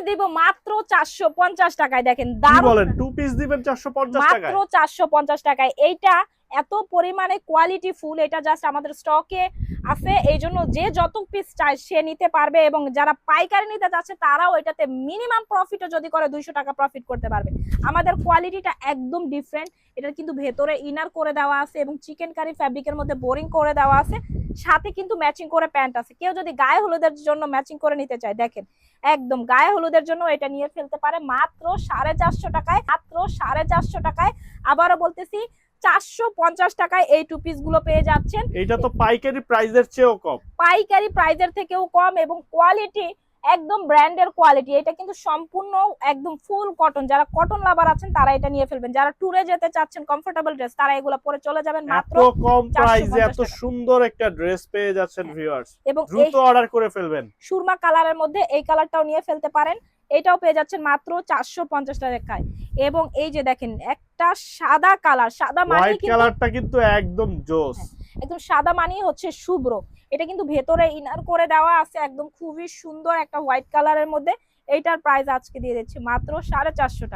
দিব মাত্র 450 টাকায়। দেখেন কি বলেন, টু পিস দিবেন 450 টাকায়? মাত্র 450 টাকায়। এইটা এত পরিমাণে কোয়ালিটি ফুল, এটা জাস্ট আমাদের স্টকে আছে, এই জন্য যে যত পিস চায় সে নিতে পারবে। এবং যারা পাইকারি নিতে যাচ্ছে তারাও এটাতে মিনিমাম প্রফিটও যদি করে 200 টাকা প্রফিট করতে পারবে। আমাদের কোয়ালিটিটা একদম ডিফারেন্ট। এটার কিন্তু ভেতরে ইনার করে দেওয়া আছে এবং চিকেন কারি ফ্যাব্রিকের মধ্যে বোরিং করে দেওয়া আছে, সাথে কিন্তু ম্যাচিং করে প্যান্ট আছে। কেউ যদি গায়ে হলুদের জন্য ম্যাচিং করে নিতে চায়, দেখেন একদম গায়ে হলুদের জন্য এটা নিয়ে ফেলতে পারে মাত্র 450 টাকায়। মাত্র 450 টাকায়। আবারও বলতেছি 450 টাকায় এই টু পিস গুলো পেয়ে যাচ্ছেন। এটা তো পাইকারি প্রাইসের চেয়েও কম। পাইকারি প্রাইসের থেকেও কম এবং কোয়ালিটি একদম ব্র্যান্ডের কোয়ালিটি। এটা কিন্তু সম্পূর্ণ একদম ফুল কটন। যারা কটন লাভার আছেন তারা এটা নিয়ে ফেলবেন। যারা ট্যুরে যেতে চাচ্ছেন কমফোর্টেবল ড্রেস, তারা এগুলো পরে চলে যাবেন মাত্র এত কম প্রাইসে 450 এত টাকা। সুন্দর একটা ড্রেস পেয়ে যাচ্ছেন ভিউয়ার্স। এবং এই দ্রুত অর্ডার করে ফেলবেন। সুরমা কালারের মধ্যে এই কালারটাও নিয়ে ফেলতে পারেন, এটাও পেয়ে যাচ্ছেন মাত্র 450 টাকায়। এবং এই যে দেখেন একটা সাদা কালার, সাদা মানে হোয়াইট কিন্তু কালারটা কিন্তু একদম জোস। একদম সাদা মানে হচ্ছে শুভ্র। এটা কিন্তু ভেতরে ইনার করে দেওয়া আছে একদম খুবই সুন্দর একটা হোয়াইট কালারের মধ্যে। এইটার প্রাইস আজকে দিয়ে দিচ্ছি মাত্র 450 টাকা।